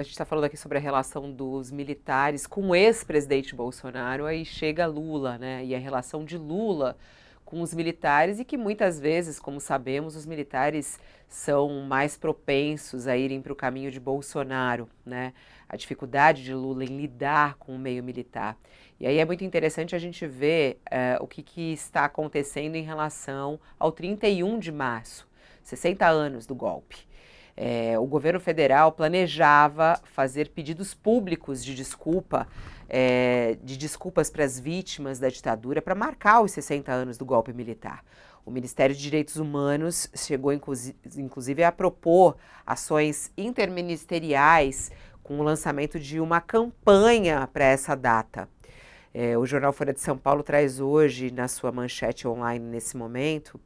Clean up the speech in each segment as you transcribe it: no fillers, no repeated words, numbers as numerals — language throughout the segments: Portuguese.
A gente está falando aqui sobre a relação dos militares com o ex-presidente Bolsonaro, aí chega Lula, né? E a relação de Lula com os militares, e que muitas vezes, como sabemos, os militares são mais propensos a irem para o caminho de Bolsonaro, né? A dificuldade de Lula em lidar com o meio militar. E aí é muito interessante a gente ver o que está acontecendo em relação ao 31 de março, 60 anos do golpe. O governo federal planejava fazer pedidos públicos de desculpas para as vítimas da ditadura para marcar os 60 anos do golpe militar. O Ministério de Direitos Humanos chegou, inclusive, a propor ações interministeriais com o lançamento de uma campanha para essa data. O jornal Folha de São Paulo traz hoje, na sua manchete online nesse momento,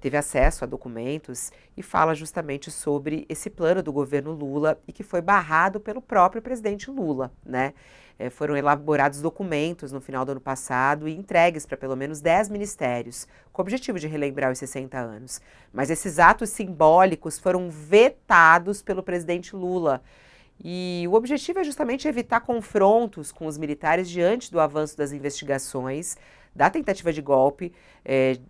teve acesso a documentos e fala justamente sobre esse plano do governo Lula e que foi barrado pelo próprio presidente Lula, né? Foram elaborados documentos no final do ano passado e entregues para pelo menos 10 ministérios, com o objetivo de relembrar os 60 anos. Mas esses atos simbólicos foram vetados pelo presidente Lula. E o objetivo é justamente evitar confrontos com os militares diante do avanço das investigações, da tentativa de golpe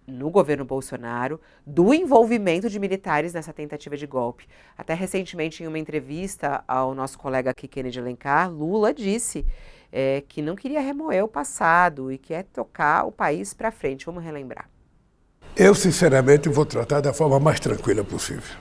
no governo Bolsonaro, do envolvimento de militares nessa tentativa de golpe. Até recentemente, em uma entrevista ao nosso colega aqui, Kennedy Alencar, Lula disse que não queria remoer o passado e quer tocar o país para frente. Vamos relembrar. Eu, sinceramente, vou tratar da forma mais tranquila possível.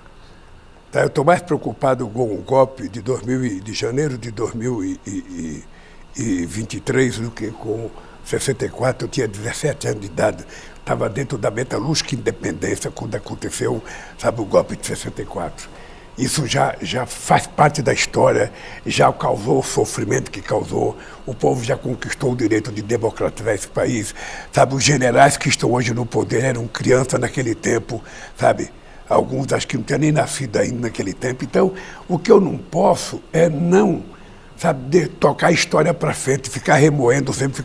Eu estou mais preocupado com o golpe de janeiro de 2023 do que com 64. Eu tinha 17 anos de idade, estava dentro da metalúrgica Independência quando aconteceu, sabe, o golpe de 64. Isso já faz parte da história, já causou o sofrimento que causou, o povo já conquistou o direito de democratizar esse país, sabe, os generais que estão hoje no poder eram crianças naquele tempo, sabe, alguns acho que não tinham nem nascido ainda naquele tempo. Então, o que eu não posso é não, sabe, tocar a história para frente, ficar remoendo sempre.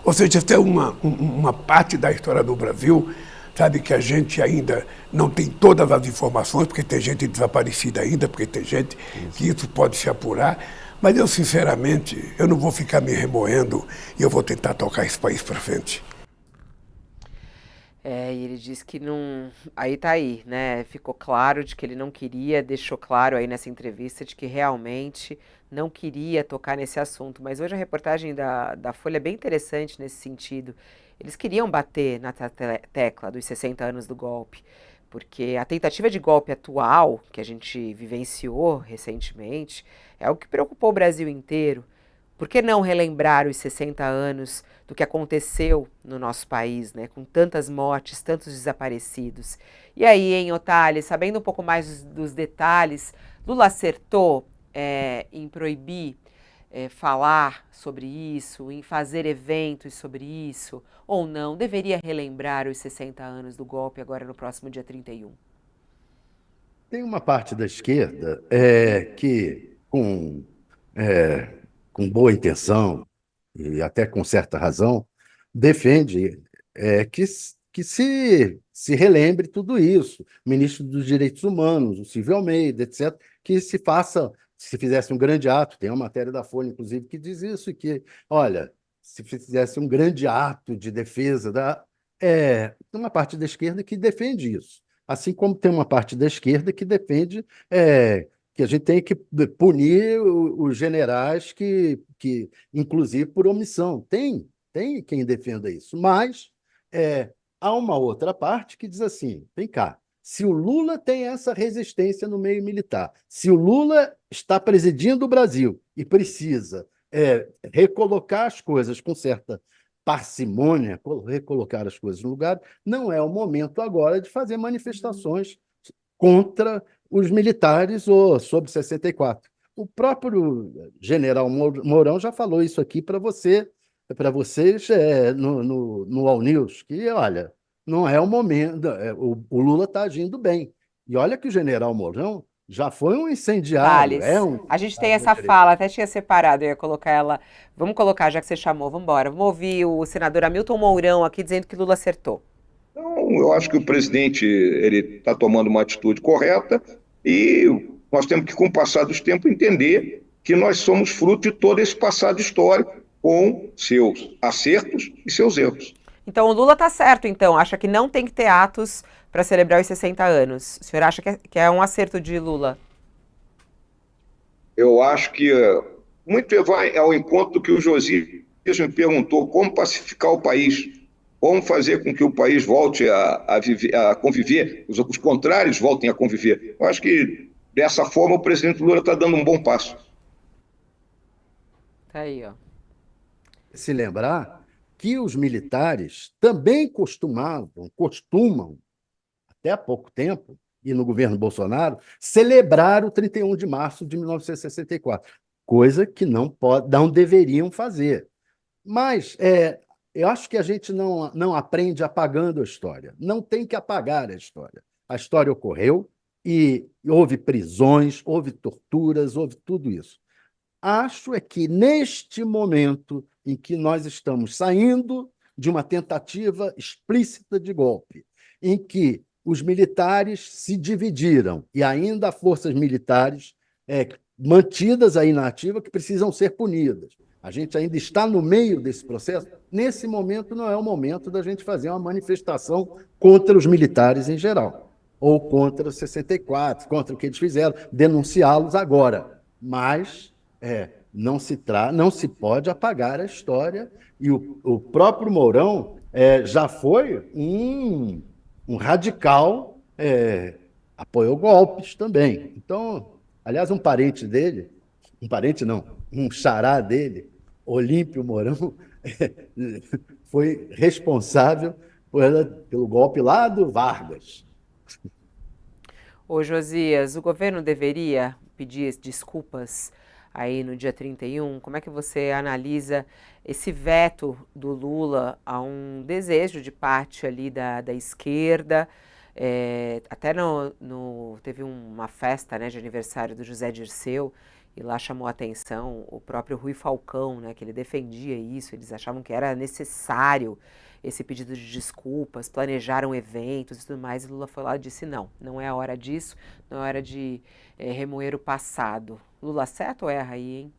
Ou seja, essa é uma parte da história do Brasil, sabe, que a gente ainda não tem todas as informações, porque tem gente desaparecida ainda, porque tem gente que isso pode se apurar. Mas eu, sinceramente, eu não vou ficar me remoendo e eu vou tentar tocar esse país para frente. E ele diz que não. Aí, né? Ficou claro de que ele não queria, deixou claro aí nessa entrevista de que realmente não queria tocar nesse assunto. Mas hoje a reportagem da Folha é bem interessante nesse sentido. Eles queriam bater na tecla dos 60 anos do golpe, porque a tentativa de golpe atual, que a gente vivenciou recentemente, é o que preocupou o Brasil inteiro. Por que não relembrar os 60 anos do que aconteceu no nosso país, né? Com tantas mortes, tantos desaparecidos. E aí, hein, Otálio, sabendo um pouco mais dos detalhes, Lula acertou em proibir falar sobre isso, em fazer eventos sobre isso, ou não? Deveria relembrar os 60 anos do golpe agora no próximo dia 31? Tem uma parte da esquerda que, com boa intenção e até com certa razão, defende que se relembre tudo isso. O ministro dos Direitos Humanos, o Silvio Almeida, etc., que se fizesse um grande ato, tem uma matéria da Folha, inclusive, que diz isso, que, olha, se fizesse um grande ato de defesa tem uma parte da esquerda que defende isso. Assim como tem uma parte da esquerda que defende que a gente tem que punir os generais inclusive por omissão. Tem quem defenda isso, mas há uma outra parte que diz assim, vem cá, se o Lula tem essa resistência no meio militar, se o Lula está presidindo o Brasil e precisa recolocar as coisas com certa parcimônia, recolocar as coisas no lugar, não é o momento agora de fazer manifestações contra os militares ou sobre 64. O próprio general Mourão já falou isso aqui para vocês no All News, que, olha, não é o momento, o Lula está agindo bem. E olha que o general Mourão já foi um incendiário. Detalhes. A gente tem essa fala, até tinha separado, eu ia colocar ela. Vamos colocar, já que você chamou, vamos embora. Vamos ouvir o senador Hamilton Mourão aqui dizendo que Lula acertou. Então, eu acho que o presidente ele está tomando uma atitude correta e Nós temos que, com o passar dos tempos, entender que nós somos fruto de todo esse passado histórico, com seus acertos e seus erros. Então o Lula está certo, então, acha que não tem que ter atos para celebrar os 60 anos. O senhor acha que é um acerto de Lula? Eu acho que muito vai ao encontro do que o Josias me perguntou, como pacificar o país, como fazer com que o país volte a conviver, os contrários voltem a conviver. Eu acho que, dessa forma, o presidente Lula está dando um bom passo. Tá aí, ó. Se lembrar que os militares também costumam, até há pouco tempo, e no governo Bolsonaro, celebrar o 31 de março de 1964, coisa que não deveriam fazer. Mas eu acho que a gente não aprende apagando a história. Não tem que apagar a história. A história ocorreu e houve prisões, houve torturas, houve tudo isso. Acho que neste momento em que nós estamos saindo de uma tentativa explícita de golpe, em que os militares se dividiram e ainda há forças militares mantidas aí na ativa que precisam ser punidas. A gente ainda está no meio desse processo. Nesse momento não é o momento da gente fazer uma manifestação contra os militares em geral, ou contra 64, contra o que eles fizeram, denunciá-los agora. Mas não se pode apagar a história, e o próprio Mourão já foi um radical, apoiou golpes também. Então, aliás, um parente dele, um xará dele, Olímpio Mourão, foi responsável pelo golpe lá do Vargas. Ô Josias, o governo deveria pedir desculpas aí no dia 31? Como é que você analisa esse veto do Lula a um desejo de parte ali da esquerda? Até teve uma festa, né, de aniversário do José Dirceu, e lá chamou a atenção o próprio Rui Falcão, né, que ele defendia isso, eles achavam que era necessário esse pedido de desculpas, planejaram eventos e tudo mais, e Lula foi lá e disse não é a hora disso, não é hora de remoer o passado. Lula acerta ou erra aí, hein?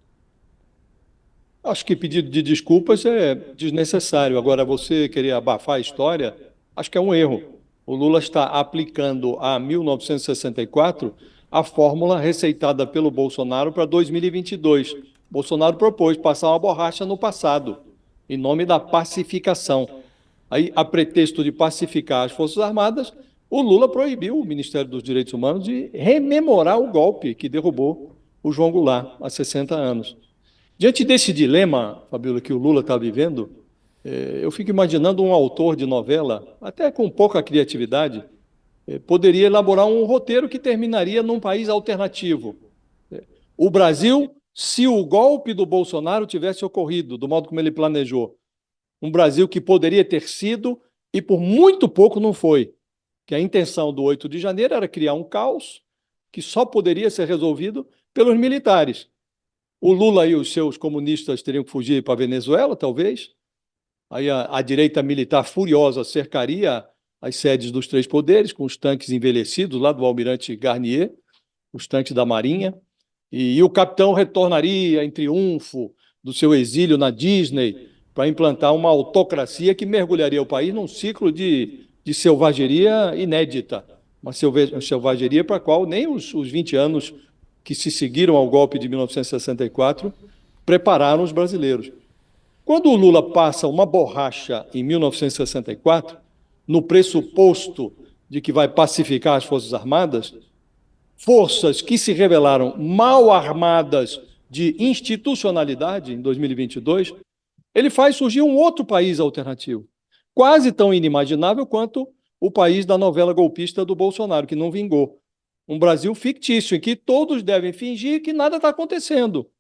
Acho que pedido de desculpas é desnecessário. Agora, você querer abafar a história, acho que é um erro. O Lula está aplicando a 1964 a fórmula receitada pelo Bolsonaro para 2022. Bolsonaro propôs passar uma borracha no passado, em nome da pacificação. Aí, a pretexto de pacificar as Forças Armadas, o Lula proibiu o Ministério dos Direitos Humanos de rememorar o golpe que derrubou o João Goulart há 60 anos. Diante desse dilema, Fabíola, que o Lula está vivendo, eu fico imaginando um autor de novela, até com pouca criatividade, poderia elaborar um roteiro que terminaria num país alternativo. O Brasil, se o golpe do Bolsonaro tivesse ocorrido do modo como ele planejou, um Brasil que poderia ter sido e por muito pouco não foi, que a intenção do 8 de janeiro era criar um caos que só poderia ser resolvido pelos militares. O Lula e os seus comunistas teriam que fugir para a Venezuela, talvez. Aí a direita militar furiosa cercaria as sedes dos três poderes, com os tanques envelhecidos lá do almirante Garnier, os tanques da Marinha, e o capitão retornaria em triunfo do seu exílio na Disney para implantar uma autocracia que mergulharia o país num ciclo de selvageria inédita, uma selvageria para a qual nem os 20 anos que se seguiram ao golpe de 1964 prepararam os brasileiros. Quando o Lula passa uma borracha em 1964, no pressuposto de que vai pacificar as Forças Armadas, forças que se revelaram mal armadas de institucionalidade em 2022, ele faz surgir um outro país alternativo, quase tão inimaginável quanto o país da novela golpista do Bolsonaro, que não vingou. Um Brasil fictício, em que todos devem fingir que nada está acontecendo.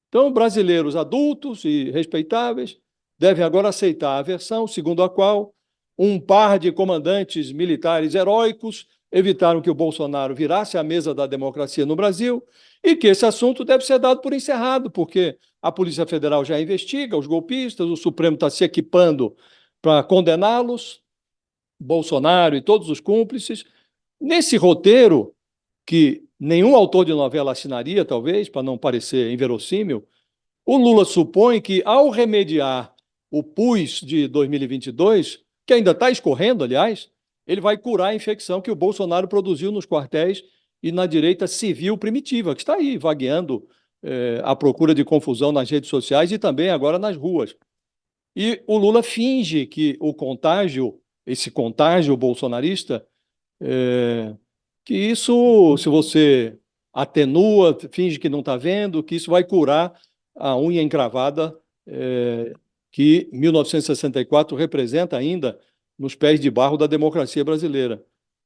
Então, brasileiros adultos e respeitáveis devem agora aceitar a versão segundo a qual um par de comandantes militares heróicos evitaram que o Bolsonaro virasse a mesa da democracia no Brasil e que esse assunto deve ser dado por encerrado, porque a Polícia Federal já investiga os golpistas, o Supremo está se equipando para condená-los, Bolsonaro e todos os cúmplices. Nesse roteiro, que nenhum autor de novela assinaria, talvez, para não parecer inverossímil, o Lula supõe que, ao remediar o pus de 2022, que ainda está escorrendo, aliás, ele vai curar a infecção que o Bolsonaro produziu nos quartéis e na direita civil primitiva, que está aí vagueando à procura de confusão nas redes sociais e também agora nas ruas. E o Lula finge que o contágio, esse contágio bolsonarista, que isso, se você atenua, finge que não está vendo, que isso vai curar a unha encravada que 1964 representa ainda nos pés de barro da democracia brasileira.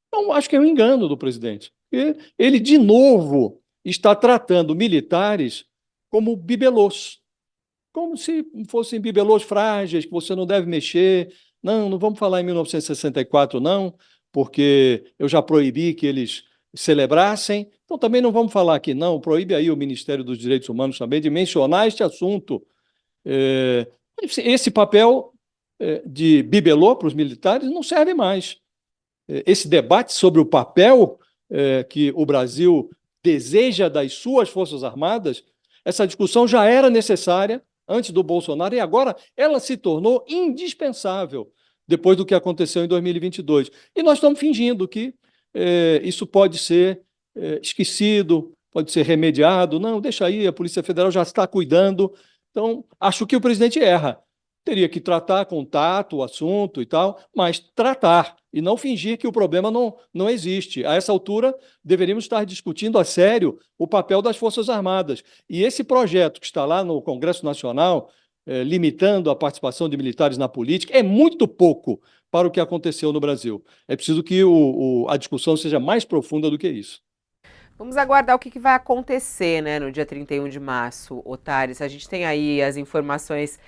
Então, acho que é um engano do presidente. Ele, de novo, está tratando militares como bibelôs, como se fossem bibelôs frágeis, que você não deve mexer. Não, não vamos falar em 1964, não, porque eu já proibi que eles celebrassem. Então, também não vamos falar aqui, não. Proíbe aí o Ministério dos Direitos Humanos também de mencionar este assunto. Esse papel de bibelô para os militares não serve mais. Esse debate sobre o papel que o Brasil deseja das suas Forças Armadas, essa discussão já era necessária antes do Bolsonaro e agora ela se tornou indispensável depois do que aconteceu em 2022. E nós estamos fingindo que isso pode ser esquecido, pode ser remediado. Não, deixa aí, a Polícia Federal já está cuidando. Então, acho que o presidente erra. Teria que tratar com tato o assunto e tal, mas tratar e não fingir que o problema não existe. A essa altura, deveríamos estar discutindo a sério o papel das Forças Armadas. E esse projeto que está lá no Congresso Nacional, limitando a participação de militares na política, é muito pouco para o que aconteceu no Brasil. É preciso que a discussão seja mais profunda do que isso. Vamos aguardar o que vai acontecer, né, no dia 31 de março, Otares. A gente tem aí as informações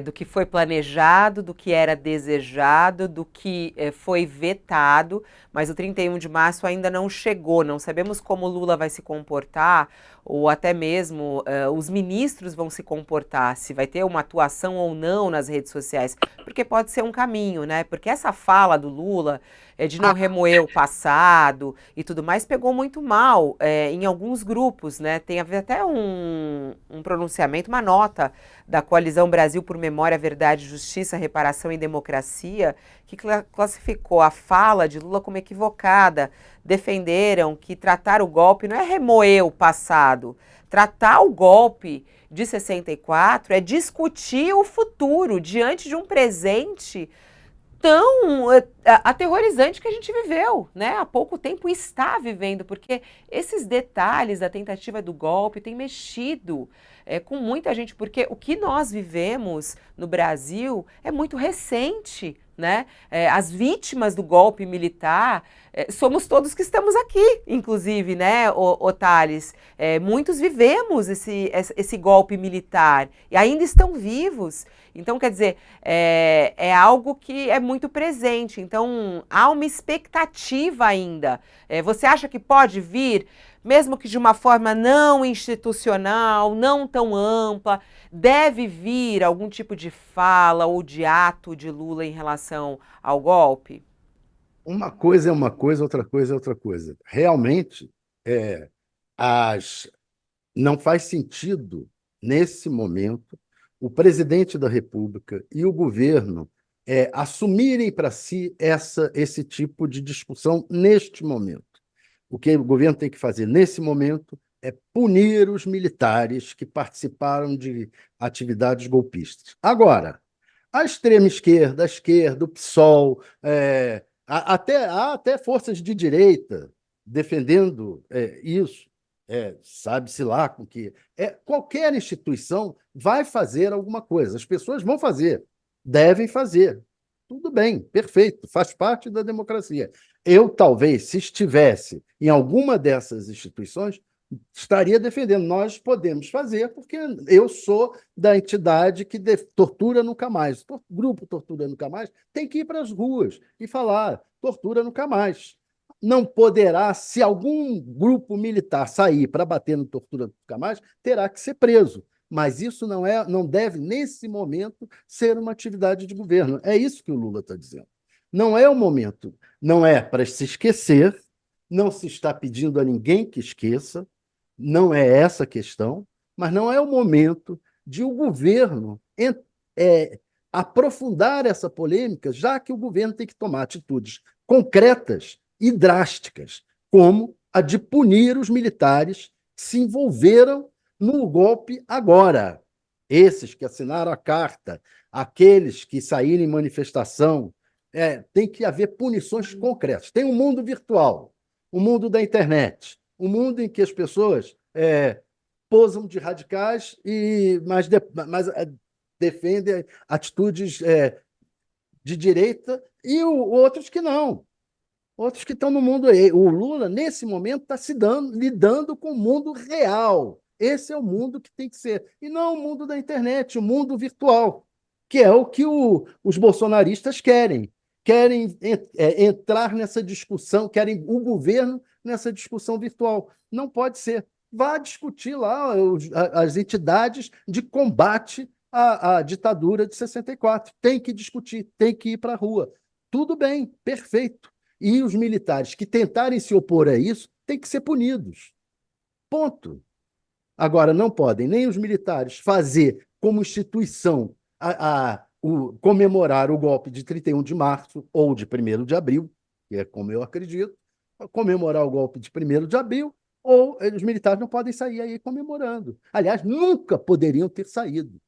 do que foi planejado, do que era desejado, do que foi vetado, mas o 31 de março ainda não chegou. Não sabemos como Lula vai se comportar, ou até mesmo os ministros vão se comportar, se vai ter uma atuação ou não nas redes sociais, porque pode ser um caminho, né? Porque essa fala do Lula de não remoer o passado e tudo mais, pegou muito mal em alguns grupos, né? Tem até um pronunciamento, uma nota da Coalizão Brasil por Memória, Verdade, Justiça, Reparação e Democracia, que classificou a fala de Lula como equivocada. Defenderam que tratar o golpe não é remoer o passado. Tratar o golpe de 64 é discutir o futuro diante de um presente tão aterrorizante que a gente viveu, né? Há pouco tempo está vivendo, porque esses detalhes da tentativa do golpe têm mexido com muita gente, porque o que nós vivemos no Brasil é muito recente, né? As vítimas do golpe militar somos todos que estamos aqui, inclusive, né, Thales? Muitos vivemos esse golpe militar e ainda estão vivos. Então, quer dizer, é algo que é muito presente. Então, há uma expectativa ainda. Você acha que pode vir, mesmo que de uma forma não institucional, não tão ampla, deve vir algum tipo de fala ou de ato de Lula em relação ao golpe? Uma coisa é uma coisa, outra coisa é outra coisa. Realmente, não faz sentido, nesse momento, o presidente da República e o governo assumirem para si esse tipo de discussão neste momento. O que o governo tem que fazer nesse momento é punir os militares que participaram de atividades golpistas. Agora, a extrema esquerda, a esquerda, o PSOL, há até forças de direita defendendo isso, sabe-se lá com que... qualquer instituição vai fazer alguma coisa, as pessoas vão fazer, devem fazer. Tudo bem, perfeito, faz parte da democracia. Eu, talvez, se estivesse em alguma dessas instituições, estaria defendendo. Nós podemos fazer, porque eu sou da entidade que tortura nunca mais. O grupo Tortura Nunca Mais tem que ir para as ruas e falar tortura nunca mais. Não poderá, se algum grupo militar sair para bater no Tortura Nunca Mais, terá que ser preso. Mas isso não deve, nesse momento, ser uma atividade de governo. É isso que o Lula está dizendo. Não é o momento, não é para se esquecer, não se está pedindo a ninguém que esqueça, não é essa a questão, mas não é o momento de o governo aprofundar essa polêmica, já que o governo tem que tomar atitudes concretas e drásticas, como a de punir os militares que se envolveram no golpe agora. Esses que assinaram a carta, aqueles que saíram em manifestação, tem que haver punições concretas. Tem um mundo virtual, o mundo da internet, um mundo em que as pessoas posam de radicais, mas defendem atitudes de direita, e outros que não. Outros que estão no mundo. O Lula, nesse momento, está lidando com o mundo real. Esse é o mundo que tem que ser. E não o mundo da internet, o mundo virtual, que é o que os bolsonaristas querem. Querem entrar nessa discussão, querem o governo nessa discussão virtual. Não pode ser. Vá discutir lá as entidades de combate à ditadura de 64. Tem que discutir, tem que ir para a rua. Tudo bem, perfeito. E os militares que tentarem se opor a isso têm que ser punidos. Ponto. Agora, não podem nem os militares fazer como instituição comemorar o golpe de 31 de março ou de 1º de abril, que é como eu acredito, comemorar o golpe de 1º de abril, ou os militares não podem sair aí comemorando. Aliás, nunca poderiam ter saído.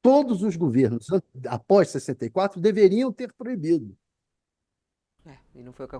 Todos os governos após 64 deveriam ter proibido. E não foi o que